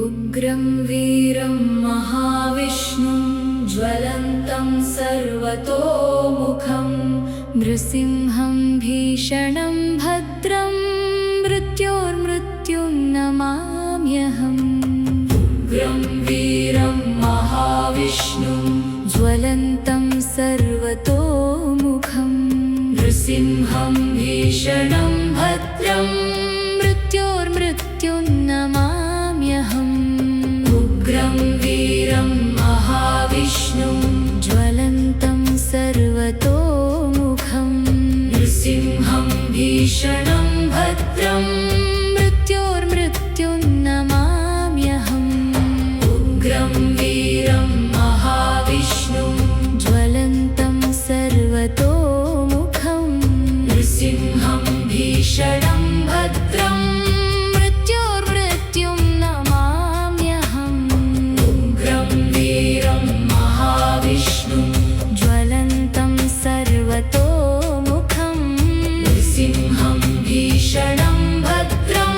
उग्रं वीरं महाविष्णुं ज्वलन्तं सर्वतोमुखं नृसिंहं भीषणं भद्रं मृत्योर्मृत्युं नमाम्यहम्। उग्रं वीरं महाविष्णुं ज्वलन्तं सर्वतोमुखं नृसिंहं भीषणं भद्रं मृत्योर्मृत्युं नमाम्यहम्। उग्रं वीरं महाविष्णुं ज्वलन्तं सर्वतोमुखं नृसिंहं भीषणं भद्रं मृत्योर्मृत्युं नमाम्यहम्। उग्रं वीरं महाविष्णुं ज्वलन्तं सर्वतोमुखं नृसिंहं भीषणं भद्रं मृत्योर्मृत्युं नमाम्यहम्। उग्रं वीरं महाविष्णुं ज्वलन्तं सर्वतोमुखं नृसिंहं भीषणं भद्रं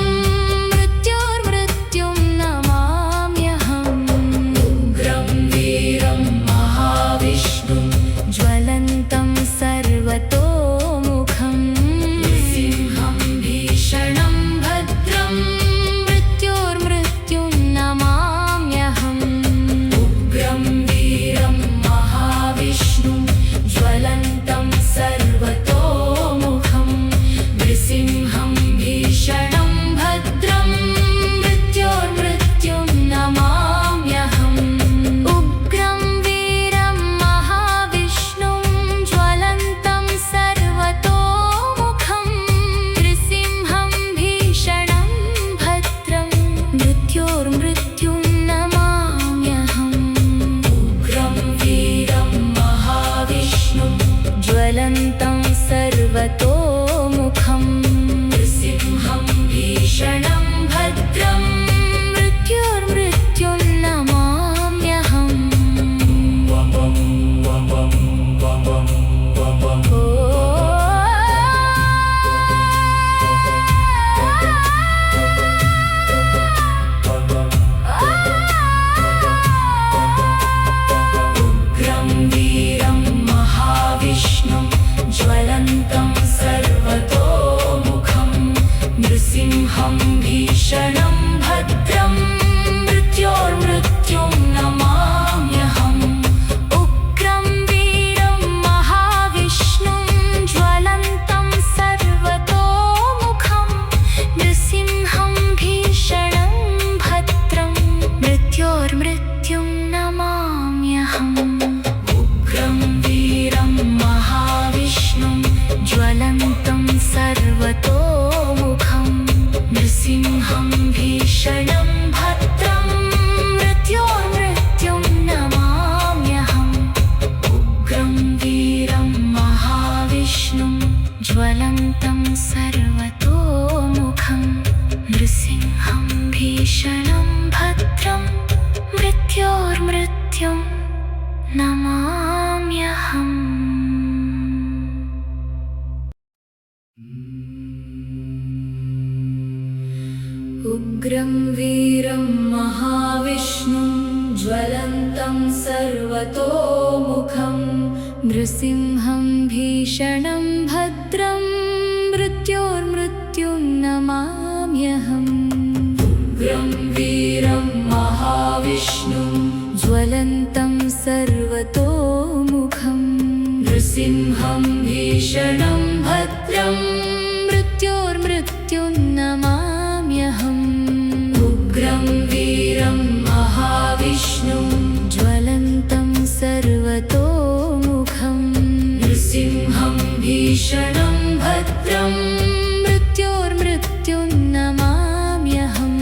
मृत्योर्मृत्युं नमाम्यहम्। उग्रं वीरं महाविष्णुं ज्वलन्तं सर्वतोमुखं नृसिंहं भीषणं भद्रं मृत्योर्मृत्युं नमाम्यहम्। उग्रं वीरं महाविष्णुं ज्वलन्तं सर्वतोमुखं नृसिंहं भीषणं भद्रं मृत्योर्मृत्युं नमाम्यहम्। उग्रं वीरं महाविष्णुं ज्वलन्तं सर्वतोमुखं नृसिंहं भीषणं भद्रं मृत्योर्मृत्युं नमाम्यहम्। उग्रं वीरं महाविष्णुं ज्वलन्तं सर्वतोमुखं नृसिंहं भीषणं भद्रं मृत्योर्मृत्युं नमाम्यहम्। उग्रं वीरं महाविष्णुं ज्वलन्तं सर्वतोमुखं नृसिंहं भीषणं भद्रं मृत्योर्मृत्युं नमाम्यहम्। उग्रं वीरं महाविष्णुं ज्वलन्तं सर्वतोमुखं नृसिंहं भीषणं भद्रं मृत्योर्मृत्युं नमाम्यहम्। उग्रं वीरं महाविष्णुं ज्वलन्तं सर्वतोमुखं नृसिंहं भीषणं भद्रं मृत्योर्मृत्युं नमाम्यहम्। उग्रं वीरं महाविष्णुं ज्वलन्तं सर्वतोमुखं नृसिंहं भीषणं भद्रं मृत्योर्मृत्युं नमाम्यहम्। उग्रं वीरं महाविष्णुं ज्वलन्तं सर्वतोमुखं नृसिंहं भीषणं भद्रं मृत्योर्मृत्युं नमाम्यहम्। उग्रं वीरं महाविष्णुं ज्वलन्तं सर्वतोमुखं नृसिंहं भीषणं भद्रं मृत्योर्मृत्युं नमाम्यहम्। उग्रं वीरं महाविष्णुं ज्वलन्तं सर्वतोमुखं नृसिंहं भीषणं भद्रं मृत्योर्मृत्युं नमाम्यहम्।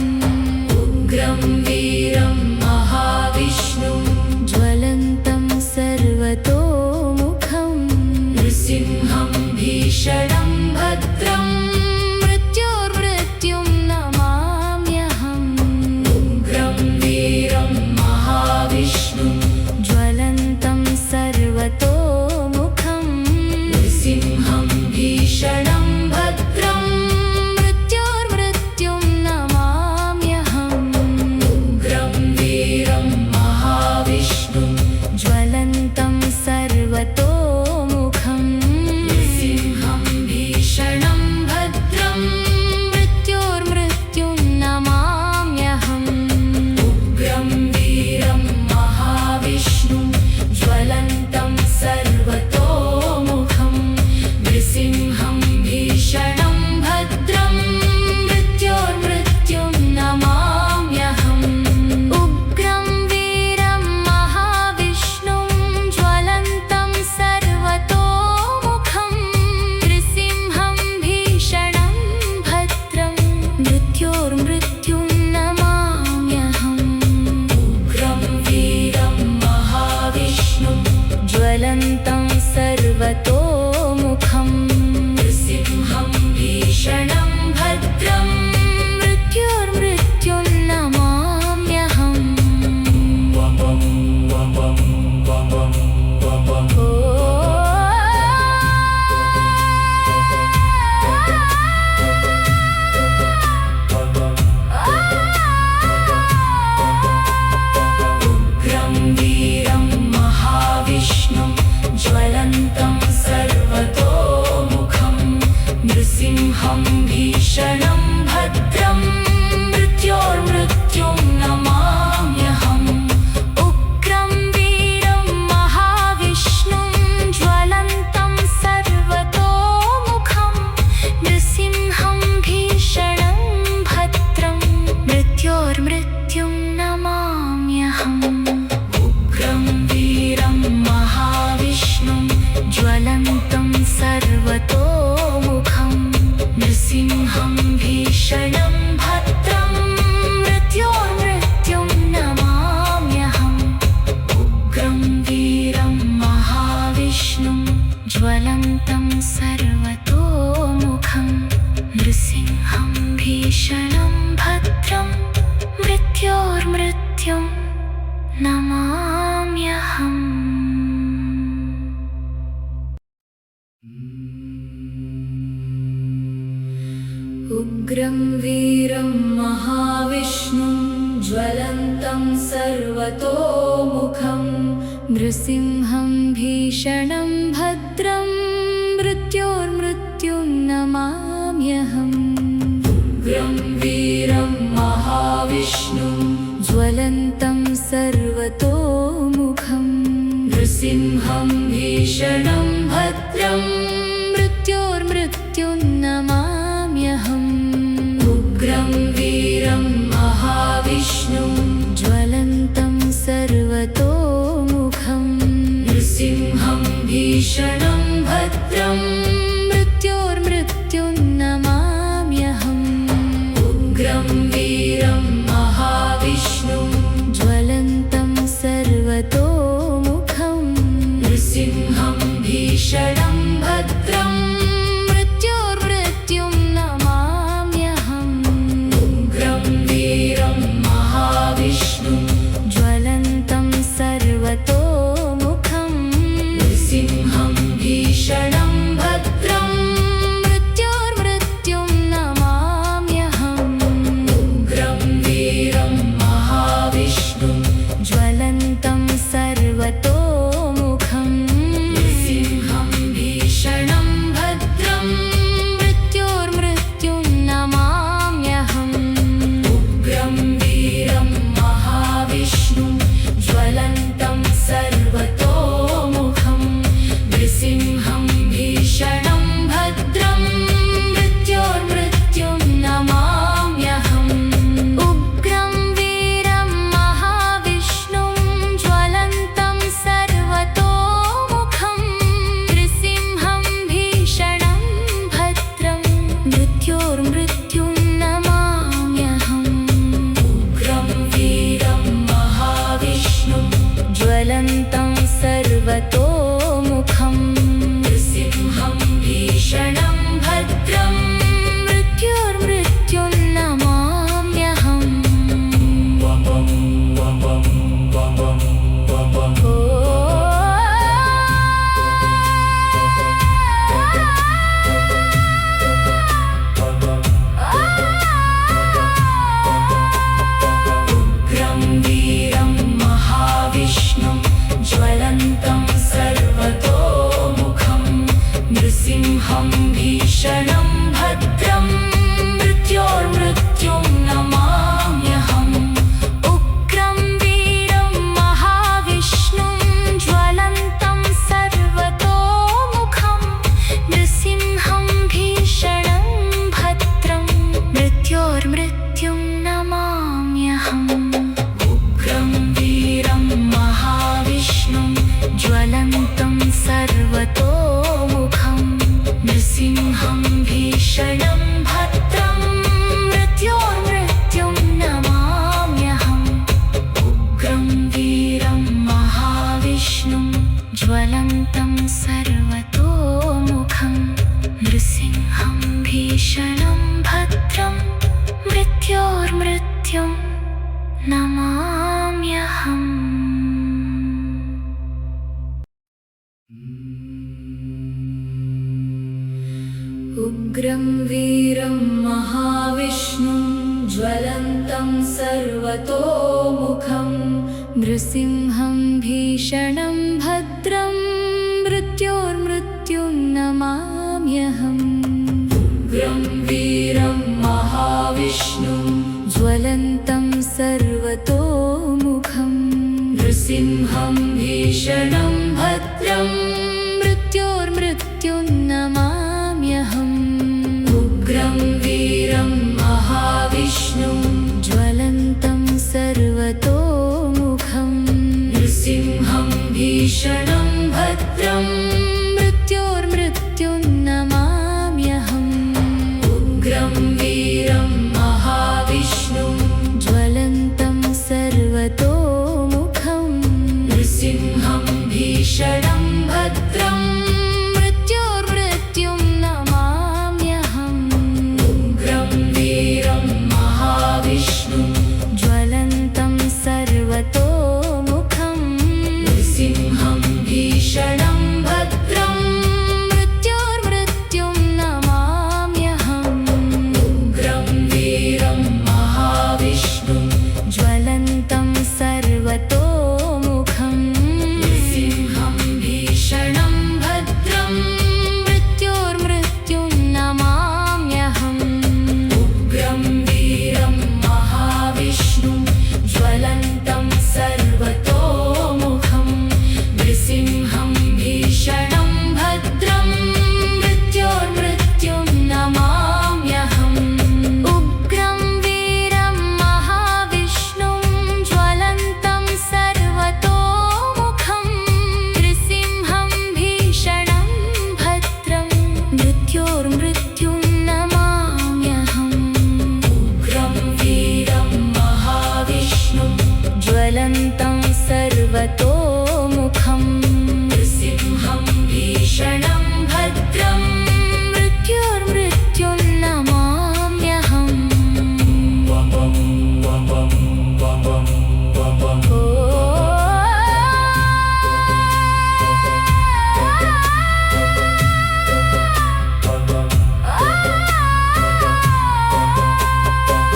उग्रं वीरं महाविष्णुं ज्वलन्तं सर्वतोमुखं नृसिंहं भीषणं भद्रं मृत्योर्मृत्युं नमाम्यहम्। उग्रं वीरं महाविष्णुं ज्वलन्तं सर्वतोमुखं नृसिंहं भीषणं भद्रं नृसिंहं भीषणं भद्रं मृत्योर्मृत्युं नमाम्यहम् उग्रं वीरं महाविष्णुं ज्वलन्तं सर्वतोमुखं नृसिंहं भीषणं भद्रं मृत्योर्मृत्युं नमाम्यहम् उग्रं वीरं महाविष्णुं ज्वलन्तं सर्वतोमुखं नृसिंहं भीषणं भद्रं मृत्योर्मृत्युं नमाम्यहम् उग्रं वीरं महाविष्णुं ज्वलन्तं सर्वतोमुखं नृसिंहं भीषणं भद्रं मृत्योर्मृत्युं नमाम्यहम् उग्रं वीरं महाविष्णुं ज्वलन्तं सर्वतोमुखं नृसिंहं भीषणं भद्रं मृत्योर्मृत्युं नमाम्यहम् उग्रं वीरं महाविष्णुं ज्वलन्तं सर्वतोमुखं नृसिंहं भीषणं भद्रं मृत्योर्मृत्युं नमाम्यहम् उग्रं वीरं महाविष्णुं ज्वलन्तं सर्वतोमुखं नृसिंहं भीषणं भद्रं मृत्योर्मृत्युं नमाम्यहम् उग्रं वीरं महाविष्णुं ज्वलन्तं सर्वतोमुखं नृसिंहं भीषणं भद्रं मृत्योर्मृत्युं नमाम्यहम् उग्रं वीरं महाविष्णुं ज्वलन्तं सर्वतोमुखं नृसिंहं भीषणं भद्रं मृत्योर्मृत्युं नमाम्यहम् उग्रं वीरं महाविष्णुं ज्वलन्तं सर्वतोमुखं नृसिंहं भीषणं भद्रं मृत्योर्मृत्युं नमाम्यहम् उग्रं वीरं महाविष्णुं ज्वलन्तं सर्वतोमुखं नृसिंहं भीषणं भद्रं मृत्योर्मृत्युं नमाम्यहम् उग्रं वीरं महाविष्णुं ज्वलन्तं सर्वतोमुखं नृसिंहं भीषणं भद्रं मृत्योर्मृत्युं नमाम्यहम् उग्रं वीरं महाविष्णुं ज्वलन्तं सर्वतोमुखं नृसिंहं भीषणं भद्रं मृत्योर्मृत्युं नमाम्यहम् उग्रं वीरं महाविष्णुं ज्वलन्तं सर्वतोमुखं नृसिंहं भीषणं भद्रं मृत्योर्मृत्युं नमाम्यहम् उग्रं वीरं महाविष्णुं ज्वलन्तं सर्वतोमुखं नृसिंहं भीषणं भद्रं मृत्योर्मृत्युं नमाम्यहम् उग्रं वीरं महाविष्णुं ज्वलन्तं सर्वतोमुखं नृसिंहं भीषणं भद्रं मृत्योर्मृत्युं नमाम्यहम् उग्रं वीरं महाविष्णुं ज्वलन्तं सर्वतोमुखं नृसिंहं भीषणं भद्रं मृत्योर्मृत्युं नमाम्यहम् उग्रं वीरं महाविष्णुं ज्वलन्तं सर्वतोमुखं नृसिंहं भीषणं भद्रं मृत्योर्मृत्युं नमाम्यहम् उग्रं महाविष्णुं ज्वलन्तं सर्वतोमुखं नृसिंहं भीषणं भद्रं मृत्योर्मृत्युन्नमाम्यहम् उग्रं वीरं महाविष्णुं ज्वलन्तं सर्वतोमुखं नृसिंहं भीषणं भद्रं मृत्योर्मृत्युन्नमाम्यहम् उग्रं वीरं महाविष्णुं ज्वलन्तं सर्वतोमुखं नृसिंहं भीषणं भद्रं मृत्योर्मृत्युन्नमाम्यहम् उग्रं वीरं महाविष्णुं ज्वलन्तं सर्वतोमुखं नृसिंहं भीषणं भद्रं मृत्योर्मृत्युन्नमाम्यहम् उग्रं वीरं महाविष्णुं ज्वलन्तं सर्वतोमुखं नृसिंहं भीषणं भद्रं मृत्योर्मृत्युन्नमाम्यहम् उग्रं वीरं महाविष्णुं ज्वलन्तं सर्वतोमुखं नृसिंहं भीषणं भद्रं मृत्योर्मृत्युन्नमाम्यहम् उग्रं वीरं महाविष्णुं ज्वलन्तं सर्वतोमुखं नृसिंहं भीषणं भद्रं मृत्योर्मृत्युन्नमाम्यहम्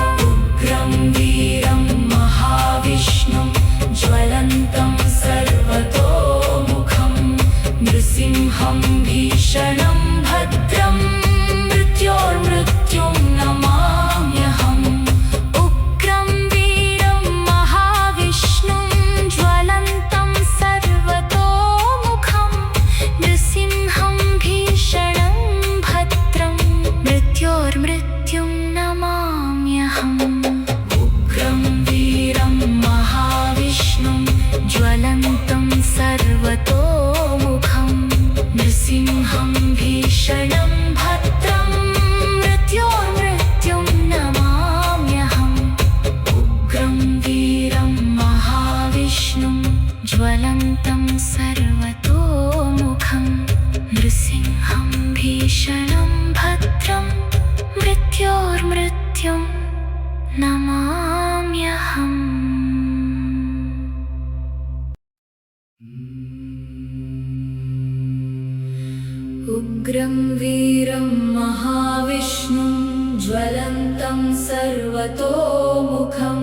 उग्रं वीरं महाविष्णुं ज्वलन्तं सर्वतोमुखं नृसिंहं भीषणं भद्रं मृत्योर्मृत्युन्नमाम्यहम् उग्रं वीरं महाविष्णुं ज्वलन्तं सर्वतोमुखं नृसिंहं भीषणं भद्रं मृत्योर्मृत्युन्नमाम्यहम् उग्रं वीरं महाविष्णुं ज्वलन्तं सर्वतोमुखं नृसिंहं भीषणं भद्रं मृत्योर्मृत्युन्नमाम्यहम् उग्रं वीरं महाविष्णुं ज्वलन्तं सर्वतोमुखं नृसिंहं भीषणं भद्रं मृत्योर्मृत्युन्नमाम्यहम् उग्रं वीरं महाविष्णुं ज्वलन्तं सर्वतोमुखं नृसिंहं भीषणं भद्रं मृत्योर्मृत्युं नमाम्यहम् उग्रं वीरं महाविष्णुं ज्वलन्तं सर्वतोमुखं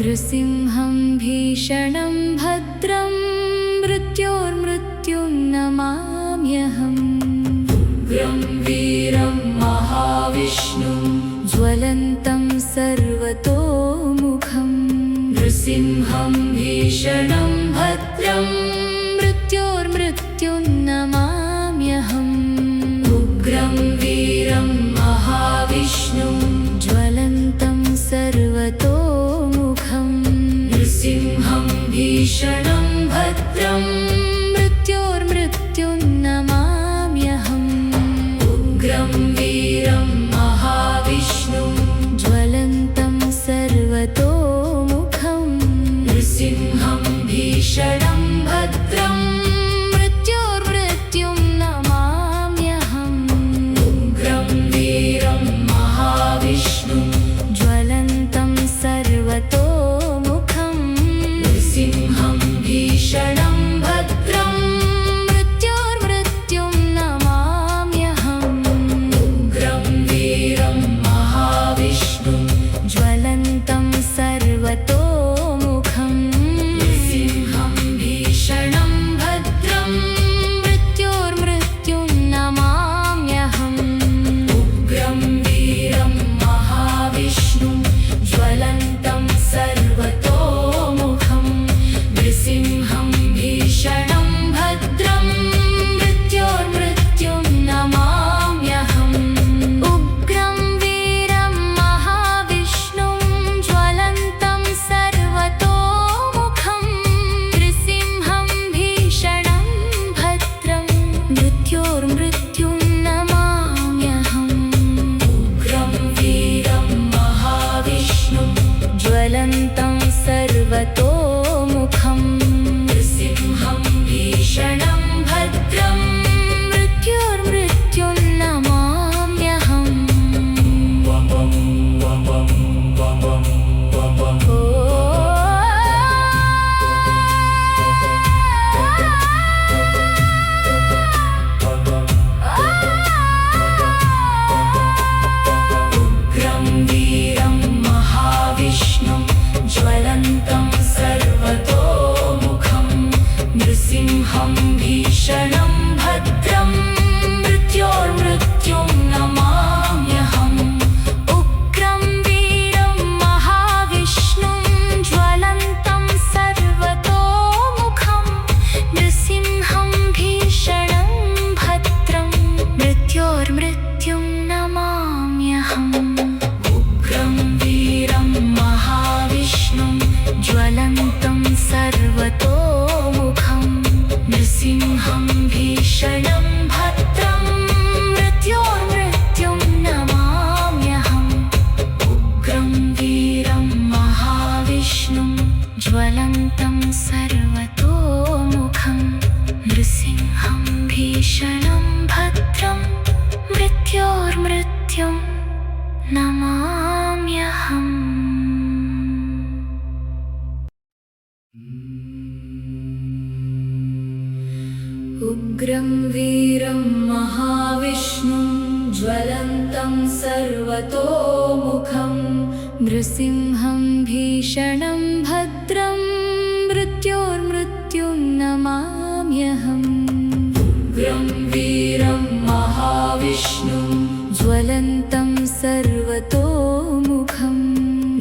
नृसिंहं भीषणं भद्रं मृत्योर्मृत्युन्नमाम्यहम् उग्रं वीरं महाविष्णुं ज्वलन्तं सर्वतोमुखं नृसिंहं भीषणं भद्रं मृत्योर्मृत्युन्नमाम्यहम् उग्रं वीरं महाविष्णुं ज्वलन्तं सर्वतोमुखं नृसिंहं भीषणं भद्रं मृत्योर्मृत्युन्नमाम्यहम् उग्रं वीरं महाविष्णुं ज्वलन्तं सर्वतोमुखं नृसिंहं भीषणं भद्रं मृत्योर्मृत्युन्नमाम्यहम् उग्रं वीरं नमाम्यहम्। उग्रं वीरं महाविष्णुं ज्वलन्तं सर्वतोमुखं नृसिंहं भीषणं भद्रं मृत्योर्मृत्युं नमाम्यहम्। उग्रं वीरं महाविष्णुं ज्वलन्तं सर्वतोमुखं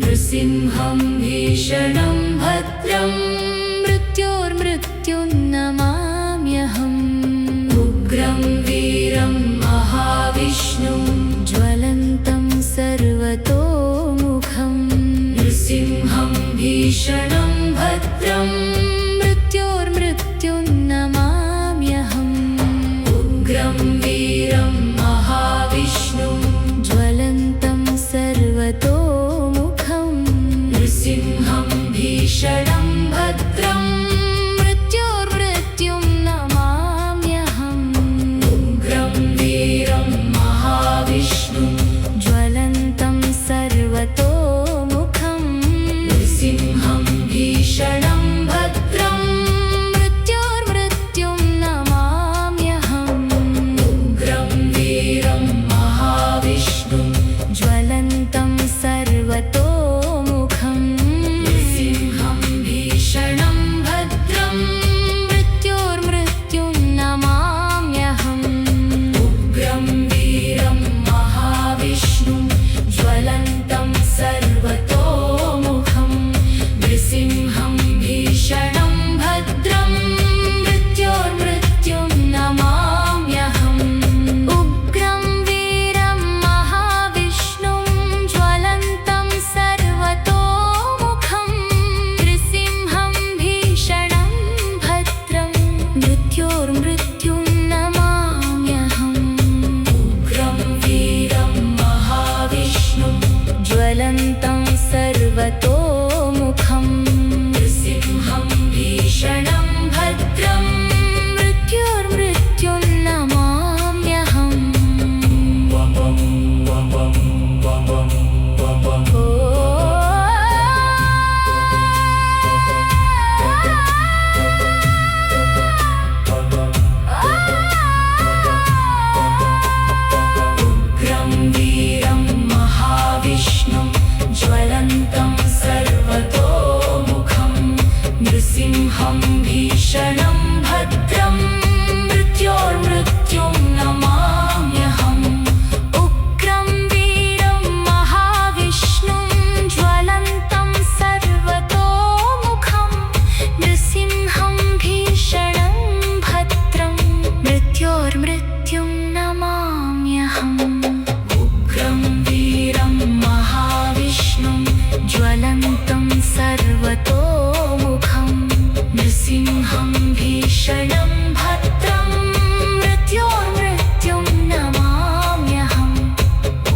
नृसिंहं भीषणं भद्रं मृत्योर्मृत्युं नमाम्यहम्। उग्रं वीरं महाविष्णुं ज्वलन्तं सर्वतोमुखं नृसिंहं भीषणं भद्रं मृत्योर्मृत्युं नमाम्यहम्। उग्रं वीरं महाविष्णुं ज्वलन्तं सर्वतोमुखं नृसिंहं भीषणं भद्रं मृत्योर्मृत्युं नमाम्यहम्। उग्रं वीरं महाविष्णुं ज्वलन्तं सर्वतोमुखं नृसिंहं भीषणं भद्रं मृत्योर्मृत्युं नमाम्यहम्। उग्रं वीरं महाविष्णुं ज्वलन्तं सर्वतोमुखं नृसिंहं भीषणं भद्रं मृत्योर्मृत्युं नमाम्यहम्। उग्रं वीरं महाविष्णुं ज्वलन्तं सर्वतोमुखं नृसिंहं भीषणं भद्रं मृत्योर्मृत्युं नमाम्यहम्। उग्रं वीरं महाविष्णुं ज्वलन्तं सर्वतोमुखं नृसिंहं भीषणं भद्रं मृत्योर्मृत्युं नमाम्यहम्। उग्रं वीरं महाविष्णुं ज्वलन्तं सर्वतोमुखं नृसिंहं भीषणं भद्रं मृत्योर्मृत्युं नमाम्यहम्। उग्रं वीरं महाविष्णुं ज्वलन्तं सर्वतोमुखं नृसिंहं भीषणं भद्रं मृत्योर्मृत्युं नमाम्यहम्। उग्रं वीरं महाविष्णुं ज्वलन्तं सर्वतोमुखं नृसिंहं भीषणं भद्रं मृत्योर्मृत्युं नमाम्यहम्। उग्रं वीरं महाविष्णुं ज्वलन्तं सर्वतोमुखं नृसिंहं भीषणं भद्रं मृत्योर्मृत्युं नमाम्यहम्।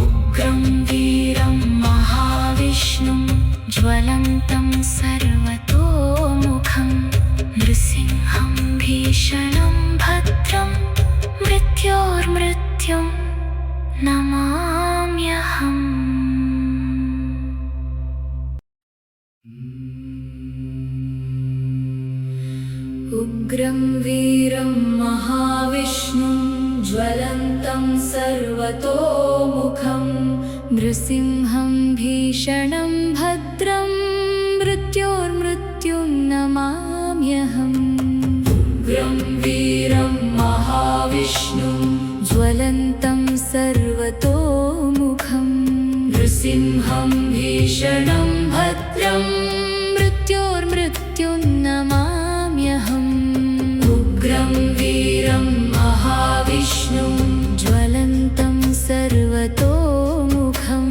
उग्रं वीरं महाविष्णुं ज्वलन्तं सर्वतोमुखं नृसिंहं भीषणं भद्रं मृत्योर्मृत्युं नमाम्यहम्। उग्रं वीरं महाविष्णुं ज्वलन्तं सर्वतोमुखं नृसिंहं भीषणं भद्रं मृत्योर्मृत्युं नमाम्यहम्। उग्रं वीरं महाविष्णुं ज्वलन्तं सर्वतोमुखं नृसिंहं भीषणं भद्रं मृत्योर्मृत्युं नमाम्यहम्। उग्रं वीरं महाविष्णुं ज्वलन्तं सर्वतोमुखं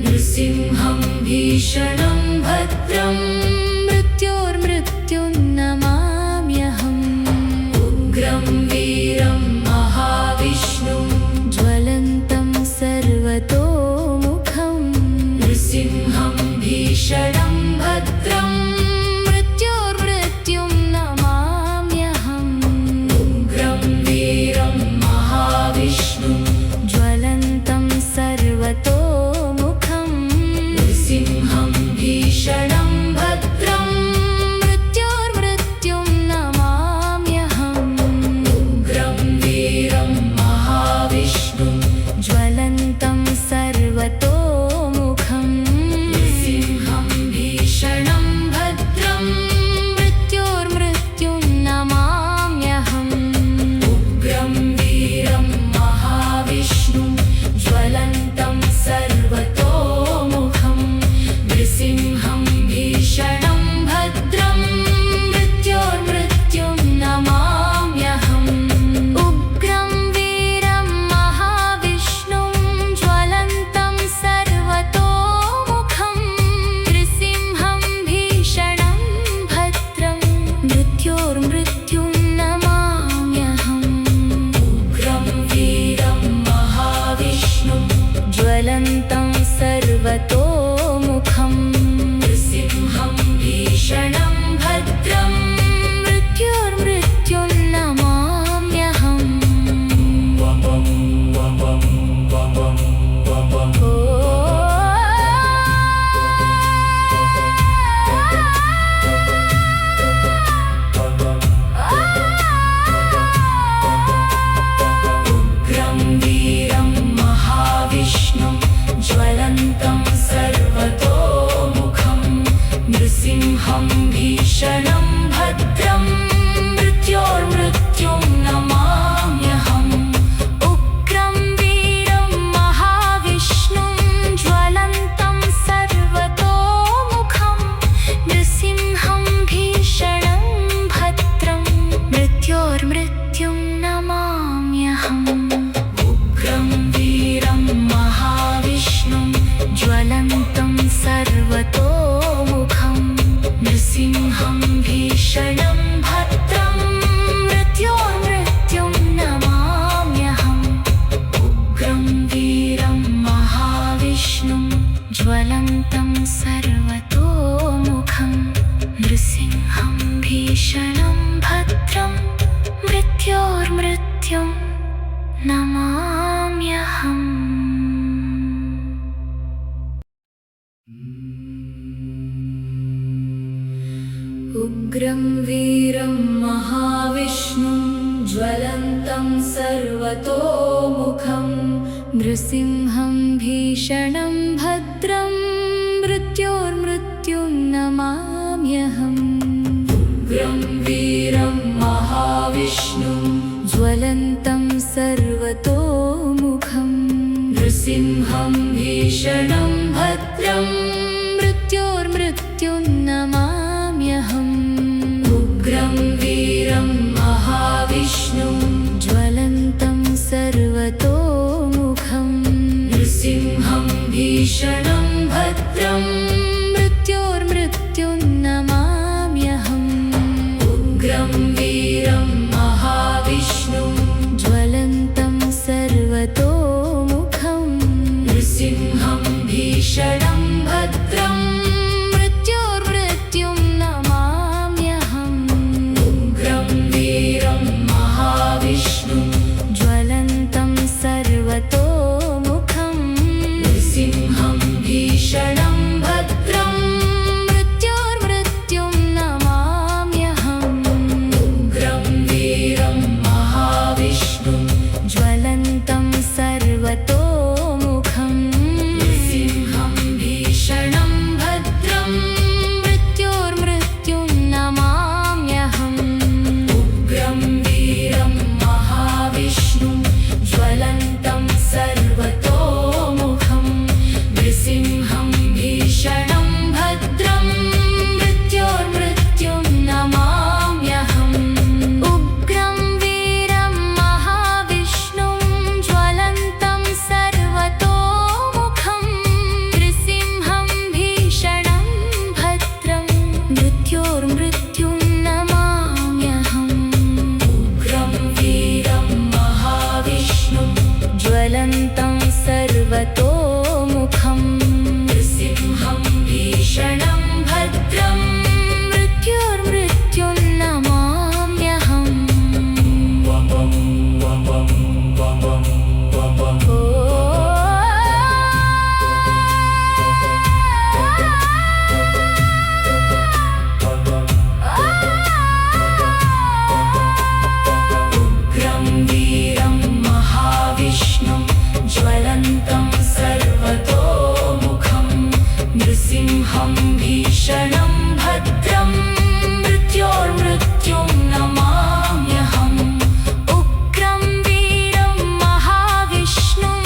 नृसिंहं भीषणं भद्रं मृत्योर्मृत्युं नमाम्यहम्। उग्रं वीरं महाविष्णुं ज्वलन्तं सर्वतोमुखं नृसिंहं भीषणं भद्रं मृत्योर्मृत्युं नमाम्यहम्। उग्रं वीरं महाविष्णुं ज्वलन्तं सर्वतोमुखं भीषणं भद्रं मृत्योर्मृत्युं नमाम्यहम् उग्रं वीरं महाविष्णुं ज्वलन्तं सर्वतोमुखं नृसिंहं भीषणं भद्रं मृत्योर्मृत्युं नमाम्यहम् उग्रं वीरं महाविष्णुं ज्वलन्तं सर्वतोमुखं नृसिंहं भीषणं भद्रं मृत्योर्मृत्युं नमाम्यहम् उग्रं वीरं महाविष्णुं ज्वलन्तं सर्वतोमुखं नृसिंहं भीषणं भद्रं मृत्योर्मृत्युं नमाम्यहम् उग्रं वीरं महाविष्णुं ज्वलन्तं सर्वतोमुखं नृसिंहं भीषणं भद्रं मृत्योर्मृत्युं नमाम्यहम् उग्रं वीरं महाविष्णुं ज्वलन्तं सर्वतोमुखं नृसिंहं भीषणं भद्रं मृत्योर्मृत्युं नमाम्यहम् उग्रं वीरं महाविष्णुं ज्वलन्तं सर्वतोमुखं नृसिंहं भीषणं भद्रं मृत्योर्मृत्युं नमाम्यहम् उग्रं वीरं महाविष्णुं ज्वलन्तं सर्वतोमुखं नृसिंहं भीषणं भद्रं मृत्योर्मृत्युं नमाम्यहम् उग्रं वीरं महाविष्णुं ज्वलन्तं सर्वतोमुखं नृसिंहं भीषणं भद्रं मृत्योर्मृत्युं नमाम्यहम् उग्रं वीरं महाविष्णुं ज्वलन्तं सर्वतोमुखं नृसिंहं भीषणं भद्रं मृत्योर्मृत्युं नमाम्यहम् उग्रं वीरं महाविष्णुं ज्वलन्तं सर्वतोमुखं नृसिंहं भीषणं भद्रं मृत्योर्मृत्युं नमाम्यहम् उग्रं वीरं महाविष्णुं ज्वलन्तं सर्वतोमुखं नृसिंहं भीषणं भद्रं मृत्योर्मृत्युं नमाम्यहम् उग्रं वीरं महाविष्णुं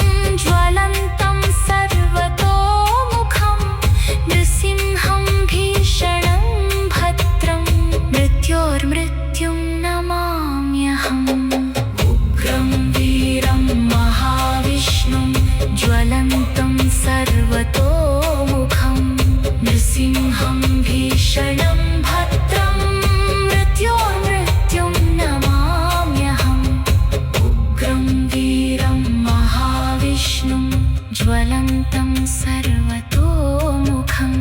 ज्वलन्तं सर्वतोमुखं नृसिंहं भीषणं भद्रं मृत्योर्मृत्युं नमाम्यहम् उग्रं वीरं महाविष्णुं ज्वलन्तं सर्वतोमुखं नृसिंहं भीषणं भद्रं मृत्योर्मृत्युं नमाम्यहम् उग्रं वीरं महाविष्णुं ज्वलन्तं सर्वतोमुखं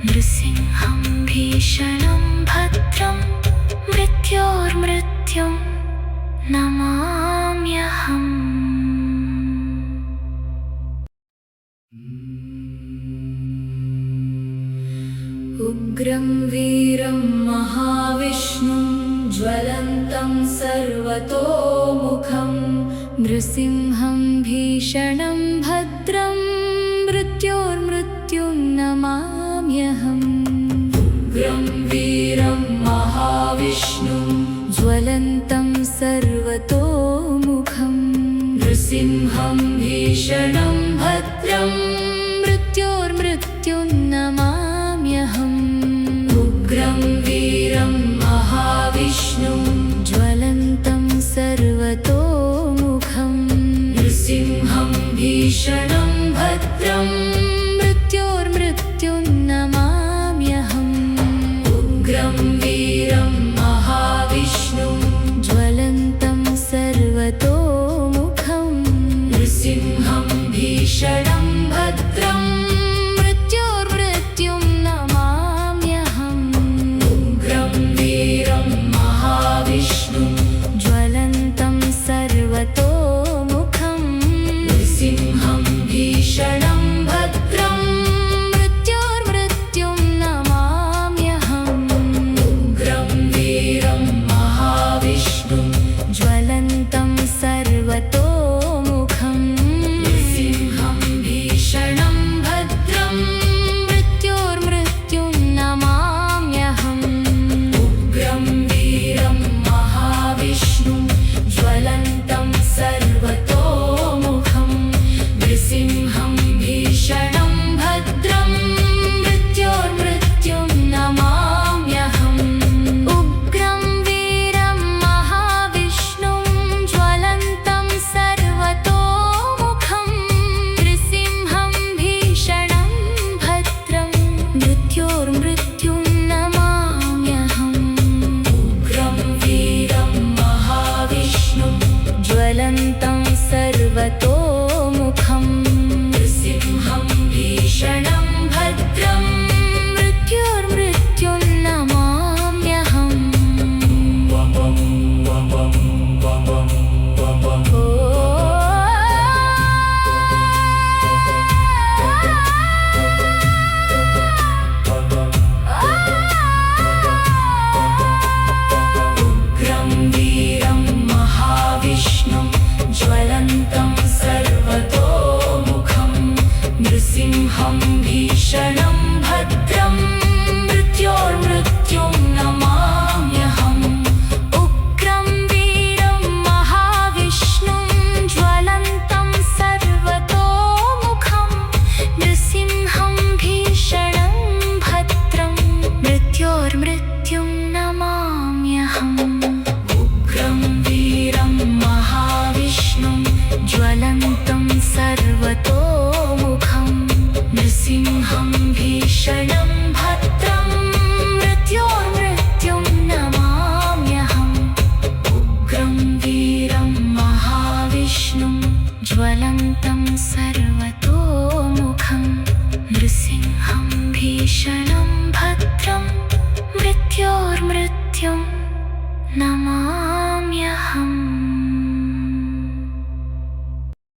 नृसिंहं भीषणं भद्रं मृत्योर्मृत्युं नमाम्यहम् उग्रं वीरं महाविष्णुं ज्वलन्तं सर्वतोमुखं नृसिंहं भीषणं भद्रं मृत्योर्मृत्युं नमाम्यहम् उग्रं वीरं महाविष्णुं ज्वलन्तं सर्वतोमुखं नृसिंहं भीषणं भद्रं मृत्योर्मृत्युं नमाम्यहम् उग्रं वीरं महाविष्णुं ज्वलन्तं सर्वतोमुखं नृसिंहं भीषणं भद्रं मृत्योर्मृत्युं नमाम्यहम् उग्रं वीरं भीषणं भद्रं मृत्योर्मृत्युं नमाम्यहम् उग्रं वीरं महाविष्णुं ज्वलन्तं सर्वतोमुखं नृसिंहं भीषणं भद्रं मृत्योर्मृत्युं नमाम्यहम् उग्रं वीरं महाविष्णुं ज्वलन्तं सर्वतोमुखं नृसिंहं भीषणं भद्रं